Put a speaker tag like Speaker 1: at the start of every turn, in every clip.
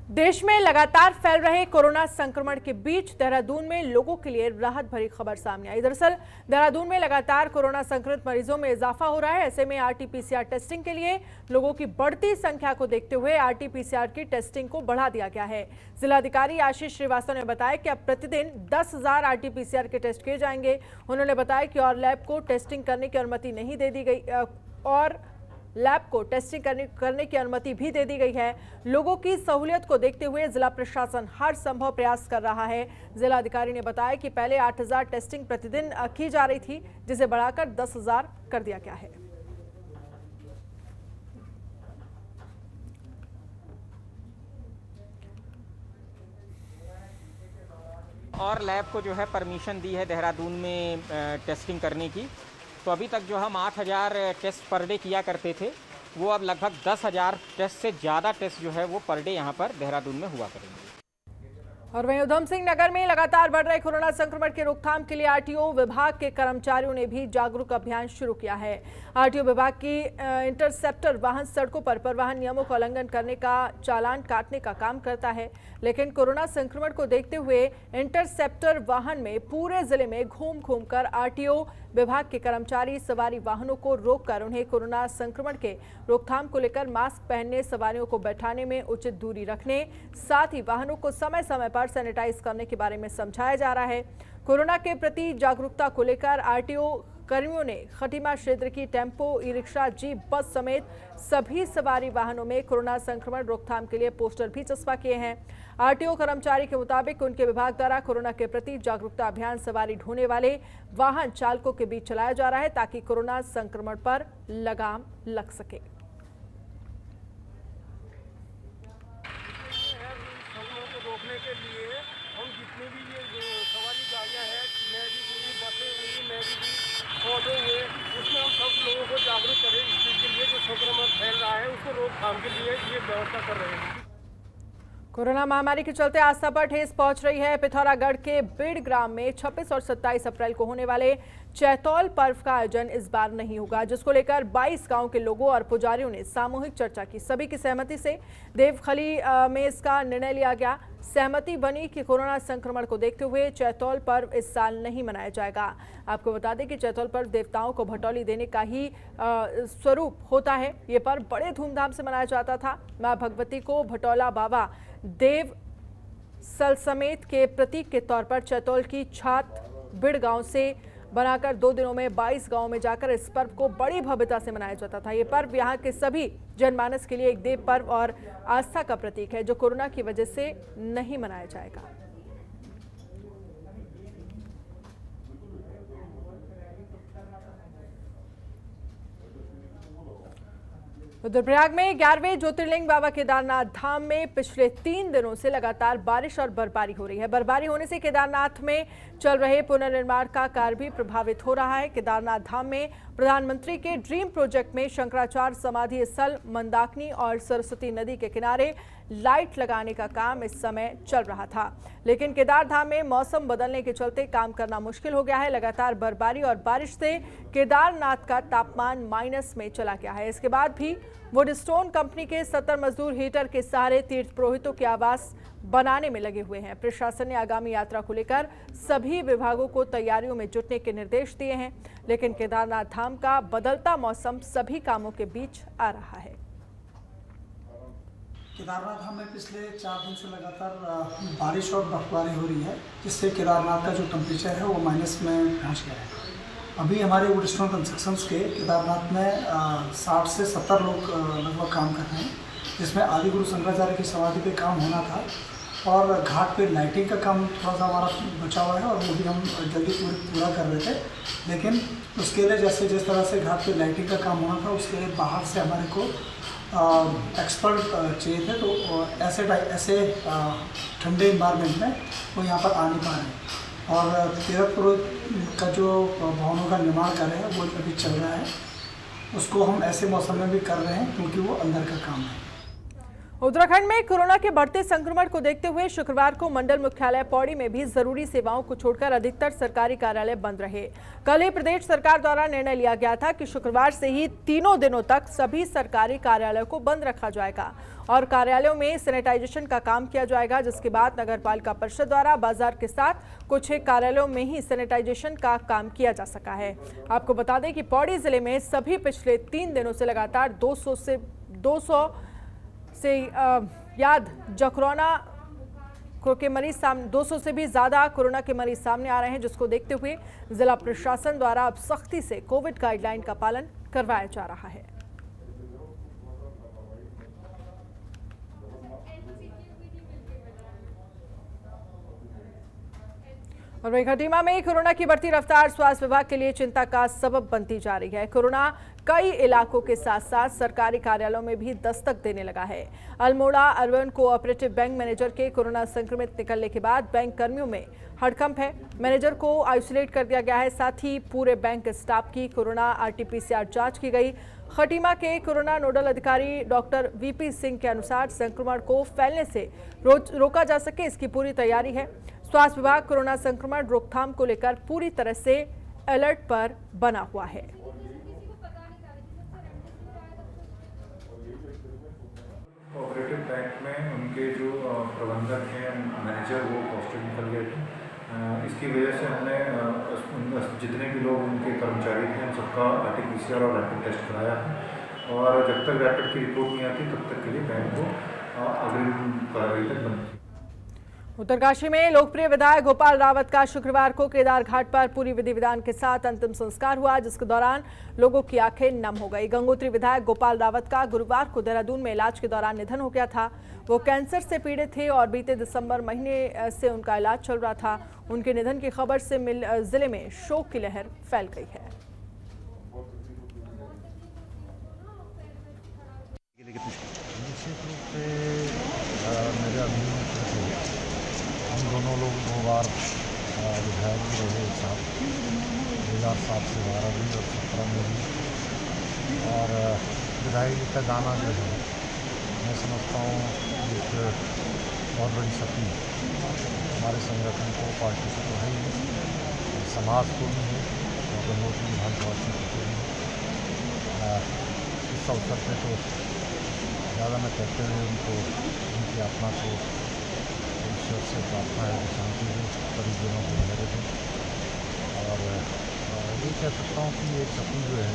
Speaker 1: देश में लगातार फैल रहे कोरोना संक्रमण के बीच देहरादून में लोगों के लिए राहत भरी खबर सामने आई। दरअसल देहरादून में लगातार कोरोना संक्रमित मरीजों में इजाफा हो रहा है। ऐसे में आरटीपीसीआर टेस्टिंग के लिए लोगों की बढ़ती संख्या को देखते हुए आरटीपीसीआर की टेस्टिंग को बढ़ा दिया गया है। जिलाधिकारी आशीष श्रीवास्तव ने बताया कि अब प्रतिदिन 10,000 आरटीपीसीआर के टेस्ट किए जाएंगे। उन्होंने बताया कि और लैब को टेस्टिंग करने की अनुमति नहीं दे दी गई और लैब को टेस्टिंग करने की अनुमति भी दे दी गई है। लोगों की सहूलियत को देखते हुए जिला प्रशासन हर संभव प्रयास कर रहा है। जिलाधिकारी ने बताया कि पहले 8,000 टेस्टिंग प्रतिदिन की जा रही थी, जिसे बढ़ाकर 10,000 कर दिया गया है।
Speaker 2: और लैब को जो है परमिशन दी है देहरादून में टेस्टिंग करने की। तो अभी तक जो हम 8,000 टेस्ट पर डे किया करते थे, वो अब लगभग 10,000 टेस्ट से ज़्यादा टेस्ट जो है वो पर डे यहाँ पर देहरादून में हुआ करेंगे।
Speaker 1: और वहीं उधम सिंह नगर में लगातार बढ़ रहे कोरोना संक्रमण के रोकथाम के लिए आरटीओ विभाग के कर्मचारियों ने भी जागरूक अभियान शुरू किया है। आरटीओ विभाग की इंटरसेप्टर वाहन सड़कों पर परिवहन नियमों का उल्लंघन करने का चालान काटने का काम करता है, लेकिन कोरोना संक्रमण को देखते हुए इंटरसेप्टर वाहन में पूरे जिले में घूम घूम कर आरटीओ विभाग के कर्मचारी सवारी वाहनों को रोककर उन्हें कोरोना संक्रमण के रोकथाम को लेकर मास्क पहनने, सवारियों को बैठाने में उचित दूरी रखने, साथ ही वाहनों को समय समय पर सैनिटाइज करने के बारे में समझाया जा रहा है। कोरोना के प्रति जागरूकता को लेकर आरटीओ कर्मियों ने खटीमा क्षेत्र की टेम्पो, ई रिक्शा, जीप, बस समेत सभी सवारी वाहनों में कोरोना संक्रमण रोकथाम के लिए पोस्टर भी चस्पा किए हैं। आरटीओ कर्मचारी के मुताबिक उनके विभाग द्वारा कोरोना के प्रति जागरूकता अभियान सवारी ढोने वाले वाहन चालकों के बीच चलाया जा रहा है, ताकि कोरोना संक्रमण पर लगाम लग सके।
Speaker 3: रोकने के लिए हम जितनी भी ये सवारी गाड़ियाँ हैं, पौधे हुए, उसमें हम सब लोगों को जागरूक करें इस चीज़ के लिए जो संक्रमण फैल रहा है उसको रोकथाम के लिए ये व्यवस्था कर रहे हैं।
Speaker 1: कोरोना महामारी के चलते आस्था पर ठेस पहुंच रही है। पिथौरागढ़ के बीड़ ग्राम में 26 और 27 अप्रैल को होने वाले चैतौल पर्व का आयोजन इस बार नहीं होगा, जिसको लेकर 22 गांव के लोगों और पुजारियों ने सामूहिक चर्चा की। सभी की सहमति से देवखली में इसका निर्णय लिया गया। सहमति बनी कि कोरोना संक्रमण को देखते हुए चैतौल पर्व इस साल नहीं मनाया जाएगा। आपको बता दें कि चैतौल पर्व देवताओं को भटौली देने का ही स्वरूप होता है। ये पर्व बड़े धूमधाम से मनाया जाता था। मां भगवती को भटौला बाबा देव सलसमेत के प्रतीक के तौर पर चैतौल की छात बिड़ गांव से बनाकर 2 दिनों में 22 गांवों में जाकर इस पर्व को बड़ी भव्यता से मनाया जाता था। ये पर्व यहाँ के सभी जनमानस के लिए एक देव पर्व और आस्था का प्रतीक है, जो कोरोना की वजह से नहीं मनाया जाएगा। रुद्रप्रयाग में 11वें ज्योतिर्लिंग बाबा केदारनाथ धाम में पिछले 3 दिनों से लगातार बारिश और बर्फबारी हो रही है। बर्फबारी होने से केदारनाथ में चल रहे पुनर्निर्माण का कार्य भी प्रभावित हो रहा है। केदारनाथ धाम में प्रधानमंत्री के ड्रीम प्रोजेक्ट में शंकराचार्य समाधि स्थल, मंदाकिनी और सरस्वती नदी के किनारे लाइट लगाने का काम इस समय चल रहा था, लेकिन केदार धाम में मौसम बदलने के चलते काम करना मुश्किल हो गया है। लगातार बर्फबारी और बारिश से केदारनाथ का तापमान माइनस में चला गया है। इसके बाद भी वुडस्टोन कंपनी के 70 मजदूर हीटर के सहारे तीर्थ पुरोहितों के आवास बनाने में लगे हुए हैं। प्रशासन ने आगामी यात्रा को लेकर सभी विभागों को तैयारियों में जुटने के निर्देश दिए हैं, लेकिन केदारनाथ धाम का बदलता मौसम सभी कामों के बीच आ रहा है।
Speaker 4: केदारनाथ धाम में पिछले 4 दिन से लगातार बारिश और बर्फबारी हो रही है, जिससे केदारनाथ का जो टेम्परेचर है वो माइनस में पहुंच गया है। अभी हमारे वुडस्टोन कंस्ट्रक्शंस के केदारनाथ में 60 से 70 लोग लगभग काम कर रहे हैं, जिसमें आदि गुरु शंकराचार्य की समाधि पे काम होना था और घाट पे लाइटिंग का काम थोड़ा सा हमारा बचा हुआ है और वो भी हम जल्दी पूरा कर रहे थे, लेकिन उसके लिए जिस तरह से घाट पे लाइटिंग का काम होना था उसके लिए बाहर से हमारे को एक्सपर्ट चाहिए थे। तो ऐसे ठंडे इन्वायरमेंट में वो यहाँ पर आ नहीं पा रहे हैं और तीर्थ पुरोहित का जो भवनों का निर्माण कार्य है वो अभी चल रहा है। उसको हम ऐसे मौसम में भी कर रहे हैं क्योंकि वो अंदर का काम है।
Speaker 1: उत्तराखंड में कोरोना के बढ़ते संक्रमण को देखते हुए शुक्रवार को मंडल मुख्यालय पौड़ी में भी जरूरी सेवाओं को छोड़कर अधिकतर सरकारी कार्यालय बंद रहे। कल ही प्रदेश सरकार द्वारा निर्णय लिया गया था कि शुक्रवार से ही 3 दिनों तक सभी सरकारी कार्यालयों को बंद रखा जाएगा और कार्यालयों में सैनिटाइजेशन का काम किया जाएगा, जिसके बाद नगर पालिका परिषद द्वारा बाजार के साथ कुछ कार्यालयों में ही सैनिटाइजेशन का काम किया जा सका है। आपको बता दें कि पौड़ी जिले में सभी पिछले 3 दिनों से लगातार 200 से याद कोरोना के मरीज 200 से भी ज्यादा कोरोना के मरीज सामने आ रहे हैं, जिसको देखते हुए जिला प्रशासन द्वारा अब सख्ती से कोविड गाइडलाइन का पालन करवाया जा रहा है। और वहीं खटीमा में कोरोना की बढ़ती रफ्तार स्वास्थ्य विभाग के लिए चिंता का सबब बनती जा रही है। कोरोना कई इलाकों के साथ साथ सरकारी कार्यालयों में भी दस्तक देने लगा है। Almora urban cooperative bank manager के कोरोना संक्रमित निकलने के बाद बैंक कर्मियों में हड़कंप है। मैनेजर को आइसोलेट कर दिया गया है, साथ ही पूरे बैंक स्टाफ की कोरोना RT-PCR जांच की गई। खटीमा के कोरोना नोडल अधिकारी डॉक्टर VP सिंह के अनुसार संक्रमण को फैलने से रोका जा सके, इसकी पूरी तैयारी है। स्वास्थ्य विभाग कोरोना संक्रमण रोकथाम को लेकर पूरी तरह से अलर्ट पर बना हुआ है।
Speaker 5: कोऑपरेटिव बैंक में उनके जो प्रबंधक हैं, मैनेजर, वो पॉजिटिव निकल गए थे। इसकी वजह से हमने जितने भी लोग उनके कर्मचारी थे उन सबका RT-PCR और रैपिड टेस्ट कराया है और जब तक रैपिड की रिपोर्ट नहीं आती तब तक के लिए बैंक को अग्रिम कार्रवाई तक बंद।
Speaker 1: उत्तरकाशी में लोकप्रिय विधायक गोपाल रावत का शुक्रवार को केदार घाट पर पूरी विधि विधान के साथ अंतिम संस्कार हुआ, जिसके दौरान लोगों की आंखें नम हो गई। गंगोत्री विधायक गोपाल रावत का गुरुवार को देहरादून में इलाज के दौरान निधन हो गया था। वो कैंसर से पीड़ित थे और बीते दिसंबर महीने से उनका इलाज चल रहा था। उनके निधन की खबर से जिले में शोक की लहर फैल गई है।
Speaker 6: हम दोनों लोग 2 बार विधायक भी रहे एक साथ, 2007 से 12 भी और 17 में भी। और विधायक जी का गाना जो है मैं समझता हूँ एक बहुत बड़ी शक्ति हमारे संगठन को, पार्टी से तो है ही, समाज को भी है और गंगोत्री विधानसभा क्षेत्र को भी। इस अवसर पर तो ज़्यादा मैं कहते हुए उनको, उनकी आत्मा को ईश्वर से प्रार्थना है कि शांति हो, परिजनों को बने रहे। और ये कह सकता हूँ कि एक शक्ति जो है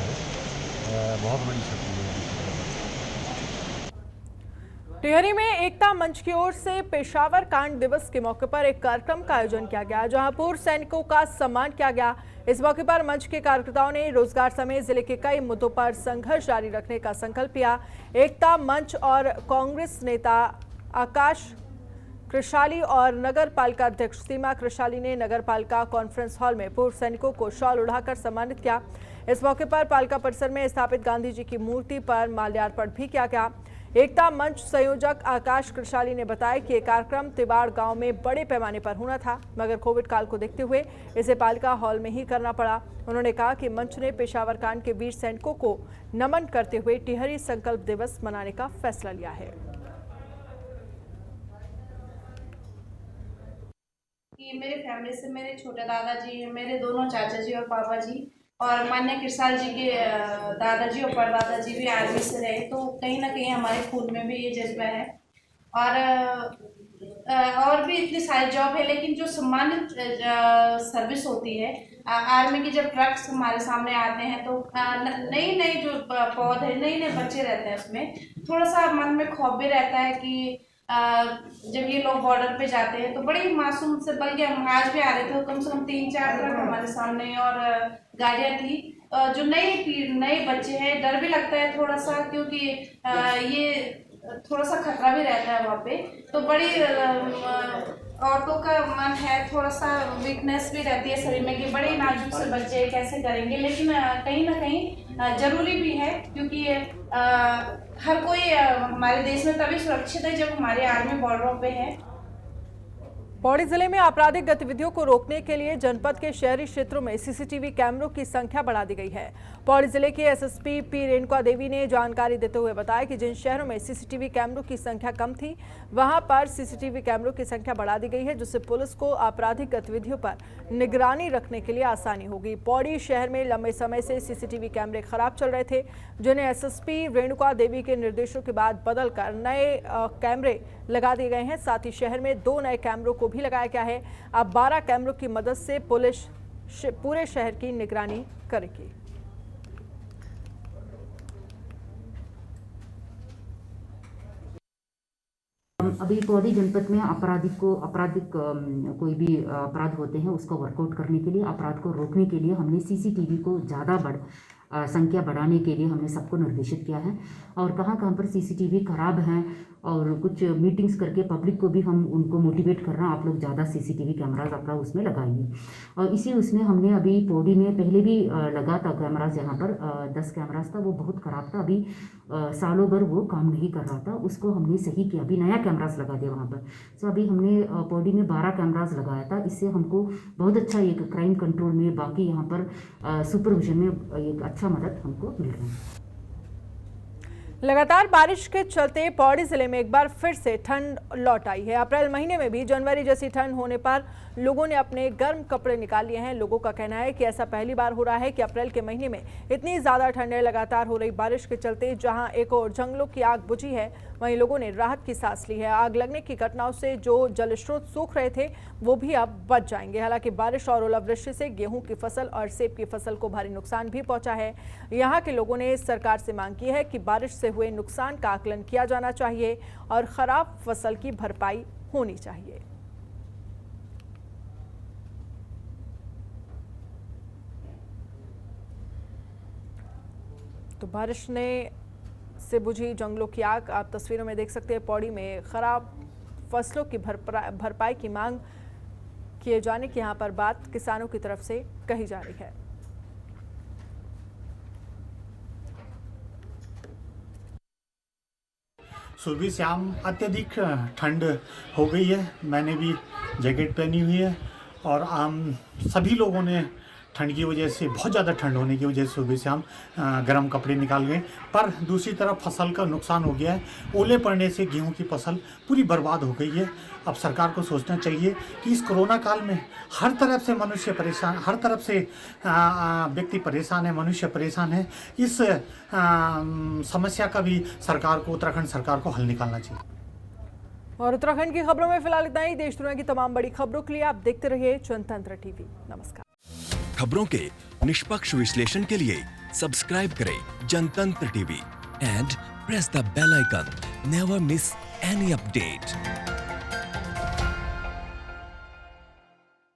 Speaker 6: बहुत बड़ी शक्ति है।
Speaker 1: टिहरी में एकता मंच की ओर से पेशावर कांड दिवस के मौके पर एक कार्यक्रम का आयोजन किया गया, जहां पूर्व सैनिकों का सम्मान किया गया। इस मौके पर मंच के कार्यकर्ताओं ने रोजगार समेत जिले के कई मुद्दों पर संघर्ष जारी रखने का संकल्प लिया। एकता मंच और कांग्रेस नेता आकाश कृशाली और नगर पालिका अध्यक्ष सीमा कृशाली ने नगर पालिका कॉन्फ्रेंस हॉल में पूर्व सैनिकों को शॉल उड़ाकर सम्मानित किया। इस मौके पर पालिका परिसर में स्थापित गांधी जी की मूर्ति पर माल्यार्पण भी किया गया। एकता मंच संयोजक आकाश कृशाली ने बताया कि ये कार्यक्रम तिबाड़ गांव में बड़े पैमाने पर होना था, मगर कोविड काल को देखते हुए इसे पालिका हॉल में ही करना पड़ा। उन्होंने कहा कि मंच ने पेशावर कांड के वीर सैनिकों को नमन करते हुए टिहरी संकल्प दिवस मनाने का फैसला लिया है।
Speaker 7: कि मेरे फैमिली से मेरे छोटे दादाजी, मेरे दोनों चाचा जी और पापा जी और मान्य कृषाल जी के दादाजी और परदादाजी भी आर्मी से रहे, तो कहीं ना कहीं हमारे खून में भी ये जज्बा है। और भी इतनी सारी जॉब है, लेकिन जो सम्मानित सर्विस होती है आर्मी की, जब ट्रक्स हमारे सामने आते हैं तो नई नई जो पौधे, नए नए बच्चे रहते हैं, उसमें थोड़ा सा मन में खौफ भी रहता है कि जब ये लोग बॉर्डर पे जाते हैं तो बड़ी मासूम से, बल्कि हम आज भी आ रहे थे, कम से कम 3-4 ट्रक हमारे सामने और गाड़ियाँ थी। जो नए बच्चे हैं, डर भी लगता है थोड़ा सा, क्योंकि ये थोड़ा सा खतरा भी रहता है वहाँ पे। तो बड़ी औरतों का मन है, थोड़ा सा वीकनेस भी रहती है शरीर में कि बड़े नाजुक से बच्चे कैसे करेंगे, लेकिन कहीं ना कहीं जरूरी भी है, क्योंकि हर कोई हमारे देश में तभी सुरक्षित है जब हमारी आर्मी बॉर्डरों पे है।
Speaker 1: पौड़ी जिले में आपराधिक गतिविधियों को रोकने के लिए जनपद के शहरी क्षेत्रों में सीसीटीवी कैमरों की संख्या बढ़ा दी गई है। पौड़ी जिले के एसएसपी पी रेणुका देवी ने जानकारी देते हुए बताया कि जिन शहरों में सीसीटीवी कैमरों की संख्या कम थी, वहां पर सीसीटीवी कैमरों की संख्या बढ़ा दी गई है, जिससे पुलिस को आपराधिक गतिविधियों पर निगरानी रखने के लिए आसानी होगी। पौड़ी शहर में लंबे समय से सीसीटीवी कैमरे खराब चल रहे थे, जिन्हें एसएसपी रेणुका देवी के निर्देशों के बाद बदलकर नए कैमरे लगा दिए गए हैं। साथ ही शहर में 2 नए कैमरों को भी लगाया गया है। अब 12 कैमरों की मदद से पुलिस पूरे शहर की निगरानी करेगी।
Speaker 8: अभी पौड़ी जनपद में आपराधिक कोई भी अपराध होते हैं उसको वर्कआउट करने के लिए, अपराध को रोकने के लिए हमने सीसीटीवी को ज़्यादा संख्या बढ़ाने के लिए हमने सबको निर्देशित किया है। और कहाँ पर सीसीटीवी खराब हैं और कुछ मीटिंग्स करके पब्लिक को भी हम उनको मोटिवेट कर रहे हैं, आप लोग ज़्यादा सीसीटीवी कैमराज अपना उसमें लगाइए। और इसी उसमें हमने अभी पौड़ी में पहले भी लगा था कैमराज, यहाँ पर 10 कैमराज था, वो बहुत ख़राब था, अभी सालों भर वो काम नहीं कर रहा था, उसको हमने सही किया, अभी नया कैमराज लगा दिया वहाँ पर। सो अभी हमने पौड़ी में 12 कैमराज लगाया था, इससे हमको बहुत अच्छा एक क्राइम कंट्रोल में, बाकी यहाँ पर सुपरविजन में एक अच्छा मदद हमको मिल रहा है।
Speaker 1: लगातार बारिश के चलते पौड़ी जिले में एक बार फिर से ठंड लौट आई है। अप्रैल महीने में भी जनवरी जैसी ठंड होने पर लोगों ने अपने गर्म कपड़े निकाल लिए हैं। लोगों का कहना है कि ऐसा पहली बार हो रहा है कि अप्रैल के महीने में इतनी ज़्यादा ठंड है। लगातार हो रही बारिश के चलते जहां एक और जंगलों की आग बुझी है, वहीं लोगों ने राहत की सांस ली है। आग लगने की घटनाओं से जो जल स्रोत सूख रहे थे वो भी अब बच जाएंगे। हालांकि बारिश और ओलावृष्टि से गेहूं की फसल और सेब की फसल को भारी नुकसान भी पहुंचा है। यहाँ के लोगों ने सरकार से मांग की है कि बारिश से हुए नुकसान का आकलन किया जाना चाहिए और खराब फसल की भरपाई होनी चाहिए। तो बारिश ने से बुझी जंगलों की आग आप तस्वीरों में देख सकते हैं। पौड़ी में खराब फसलों की भरपाई की मांग किए जाने की यहाँ पर बात किसानों की तरफ से कही जा रही है।
Speaker 9: सुबह शाम अत्यधिक ठंड हो गई है। मैंने भी जैकेट पहनी हुई है और आम सभी लोगों ने ठंड की वजह से, बहुत ज़्यादा ठंड होने की वजह से सुबह शाम गर्म कपड़े निकाल गए। पर दूसरी तरफ फसल का नुकसान हो गया है। ओले पड़ने से गेहूं की फसल पूरी बर्बाद हो गई है। अब सरकार को सोचना चाहिए कि इस कोरोना काल में हर तरफ से मनुष्य परेशान, हर तरफ से व्यक्ति परेशान है, मनुष्य परेशान है। इस समस्या का भी सरकार को, उत्तराखंड सरकार को हल निकालना चाहिए।
Speaker 1: और उत्तराखंड की खबरों में फिलहाल इतना ही। देश दुनिया की तमाम बड़ी खबरों के लिए आप देखते रहिए जनतंत्र टीवी। नमस्कार।
Speaker 10: खबरों के निष्पक्ष विश्लेषण के लिए सब्सक्राइब करें Janatantra TV and press the bell icon. Never miss any update.